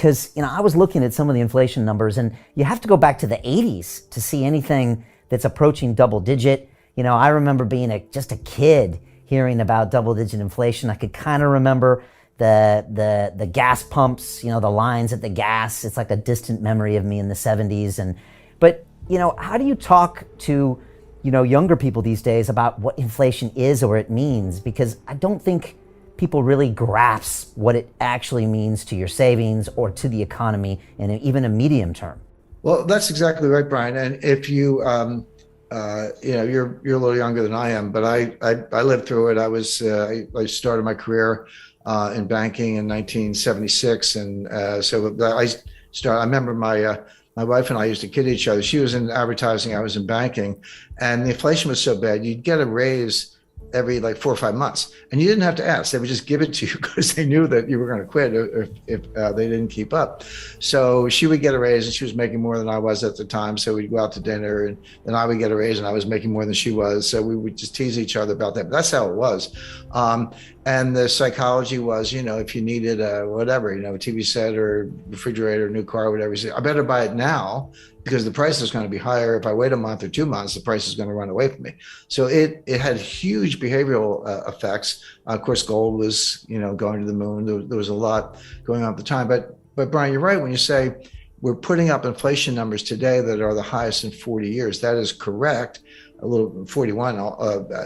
because I was looking at some of the inflation numbers, and you have to go back to the 80s to see anything that's approaching double digit. I remember being just a kid hearing about double digit inflation. I could kind of remember the gas pumps, the lines at the gas. It's like a distant memory of me in the 70s. But how do you talk to younger people these days about what inflation is or it means? Because I don't think people really grasp what it actually means to your savings or to the economy in even a medium term. Well, that's exactly right, Brian. And if you, you're a little younger than I am, but I lived through it. I started my career in banking in 1976, and I remember my wife and I used to kid each other. She was in advertising, I was in banking, and the inflation was so bad, you'd get a raise every like 4 or 5 months, and you didn't have to ask. They would just give it to you because they knew that you were going to quit if they didn't keep up. So she would get a raise, and she was making more than I was at the time. So we'd go out to dinner, and then I would get a raise, and I was making more than she was. So we would just tease each other about that. But that's how it was. And the psychology was, if you needed whatever, a TV set or refrigerator, new car, whatever, you say, I better buy it now because the price is going to be higher. If I wait a month or 2 months, the price is going to run away from me. So it had huge behavioral effects. Of course, gold was, going to the moon. There was a lot going on at the time. But Brian, you're right when you say we're putting up inflation numbers today that are the highest in 40 years. That is correct. A little 41,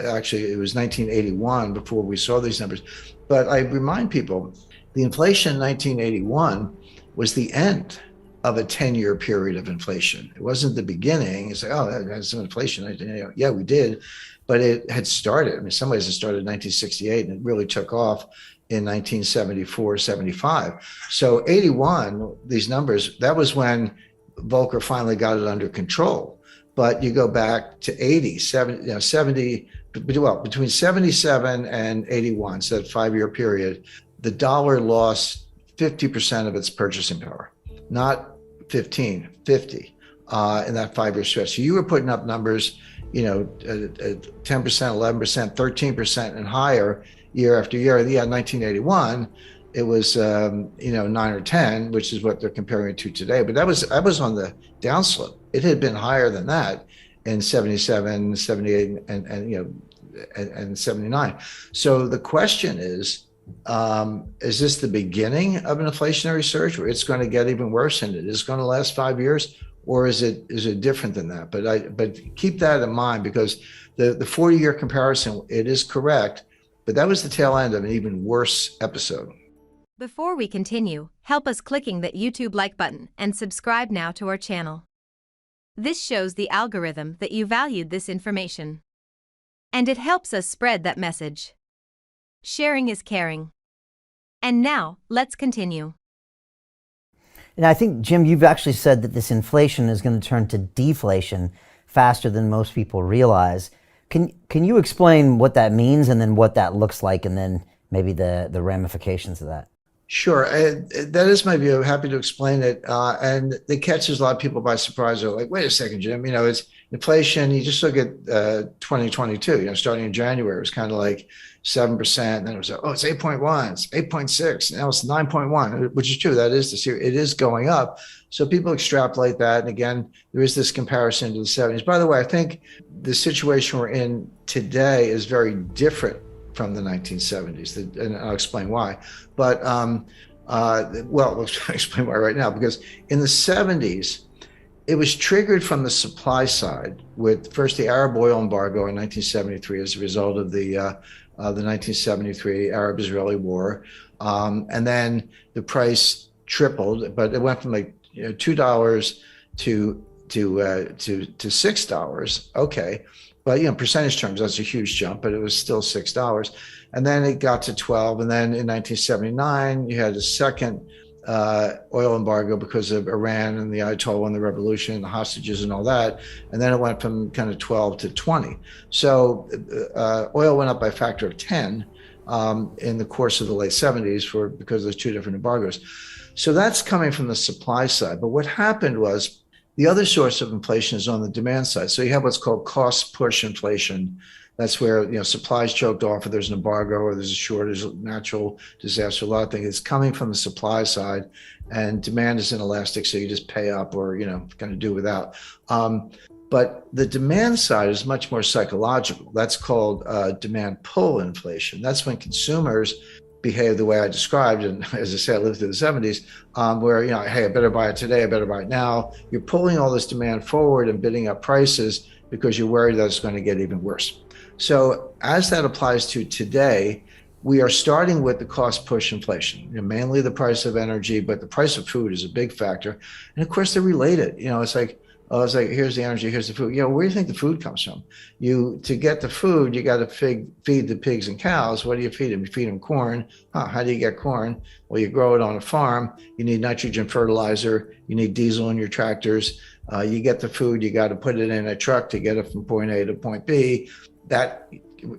actually, it was 1981 before we saw these numbers. But I remind people, the inflation in 1981 was the end of a 10-year period of inflation. It wasn't the beginning. You say, that's some inflation. Yeah, we did. But it had started. In some ways, it started in 1968, and it really took off in 1974, 75. So 81, these numbers, that was when Volcker finally got it under control. But you go back to 80, 70, between 77 and 81, so that 5-year period, the dollar lost 50% of its purchasing power, not 15, 50 in that 5-year stretch. So you were putting up numbers, 10%, 11%, 13% and higher year after year. Yeah, 1981, it was 9 or 10, which is what they're comparing it to today. But that was on the downslope. It had been higher than that in 77, 78, and 79. So the question is this the beginning of an inflationary surge where it's going to get even worse and it is going to last 5 years, or is it different than that? But keep that in mind, because the 40-year comparison, it is correct, but that was the tail end of an even worse episode. Before we continue, help us clicking that YouTube like button and subscribe now to our channel. This shows the algorithm that you valued this information, and it helps us spread that message. Sharing is caring. And now, let's continue. And I think, Jim, you've actually said that this inflation is going to turn to deflation faster than most people realize. Can you explain what that means, and then what that looks like, and then maybe the ramifications of that? Sure. That is my view. I'm happy to explain it. And it catches a lot of people by surprise. They're like, wait a second, Jim, it's inflation. You just look at 2022, starting in January, it was kind of like 7%. And then it was, it's 8.1, it's 8.6. Now it's 9.1, which is true. That is the series. It is going up. So people extrapolate that. And again, there is this comparison to the 70s. By the way, I think the situation we're in today is very different from the 1970s, and I'll explain why. But I'll explain why right now, because in the 70s, it was triggered from the supply side with first the Arab oil embargo in 1973 as a result of the 1973 Arab-Israeli war, and then the price tripled, but it went from like $2 to $6. Okay. But percentage terms, that's a huge jump, but it was still $6. And then it got to 12. And then in 1979, you had a second oil embargo because of Iran and the Ayatollah and the revolution and the hostages and all that. And then it went from kind of 12 to 20. So oil went up by a factor of 10 in the course of the late 70s because there's two different embargoes. So that's coming from the supply side. But what happened was, the other source of inflation is on the demand side. So you have what's called cost push inflation. That's where, supplies choked off, or there's an embargo, or there's a shortage, natural disaster, a lot of things. It's coming from the supply side, and demand is inelastic, so you just pay up or, kind of do without. But the demand side is much more psychological. That's called demand pull inflation. That's when consumers behave the way I described. And as I said, I lived through the 70s, where, hey, I better buy it today, I better buy it now. You're pulling all this demand forward and bidding up prices because you're worried that it's going to get even worse. So as that applies to today, we are starting with the cost push inflation, mainly the price of energy, but the price of food is a big factor. And of course, they're related. It's like, here's the energy, here's the food. Where do you think the food comes from? To get the food, you got to feed the pigs and cows. What do you feed them? You feed them corn. How do you get corn? Well, you grow it on a farm. You need nitrogen fertilizer. You need diesel in your tractors. You get the food. You got to put it in a truck to get it from point A to point B. That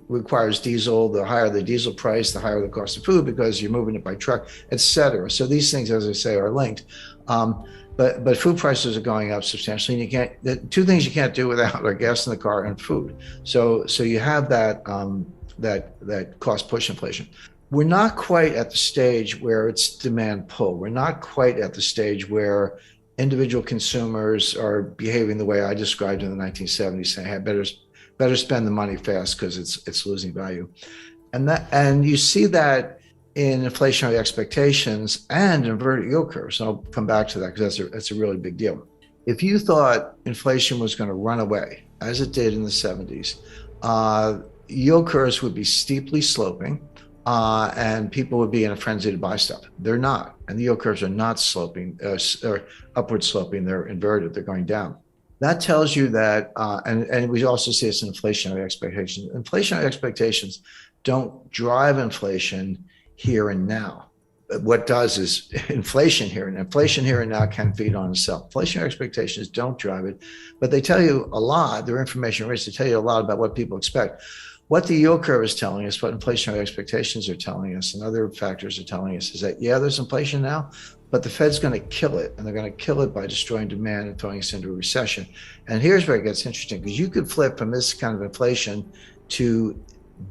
requires diesel. The higher the diesel price, the higher the cost of food because you're moving it by truck, et cetera. So these things, as I say, are linked. But food prices are going up substantially, and the two things you can't do without are gas in the car and food. So you have that cost push inflation. We're not quite at the stage where it's demand pull. We're not quite at the stage where individual consumers are behaving the way I described in the 1970s, saying, "Hey, better spend the money fast because it's losing value," and you see that in inflationary expectations and inverted yield curves. And I'll come back to that because that's a really big deal. If you thought inflation was going to run away, as it did in the 70s, yield curves would be steeply sloping, and people would be in a frenzy to buy stuff. They're not. And the yield curves are not sloping, or upward sloping. They're inverted. They're going down. That tells you that, and we also see this in inflationary expectations. Inflationary expectations don't drive inflation here and now. What does is inflation here and now can feed on itself. Inflationary expectations don't drive it, but they tell you a lot. They're information rich. They tell you a lot about what people expect. What the yield curve is telling us, what inflationary expectations are telling us, and other factors are telling us is that, there's inflation now, but the Fed's going to kill it, and they're going to kill it by destroying demand and throwing us into a recession. And here's where it gets interesting, because you could flip from this kind of inflation to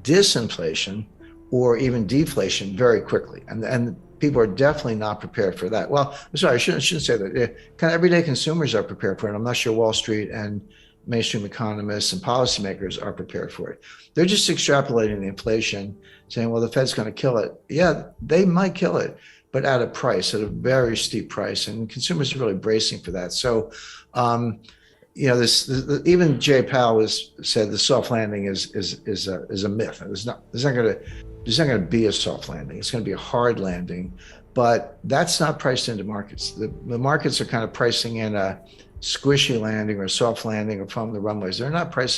disinflation or even deflation very quickly. And people are definitely not prepared for that. Well, I'm sorry, I shouldn't say that. Kind of everyday consumers are prepared for it. I'm not sure Wall Street and mainstream economists and policymakers are prepared for it. They're just extrapolating the inflation, saying, well, the Fed's going to kill it. Yeah, they might kill it, but at a price, at a very steep price. And consumers are really bracing for that. So, even Jay Powell said the soft landing is a myth. There's not going to be a soft landing. It's going to be a hard landing, but that's not priced into markets. The markets are kind of pricing in a squishy landing or a soft landing or from the runways. They're not pricing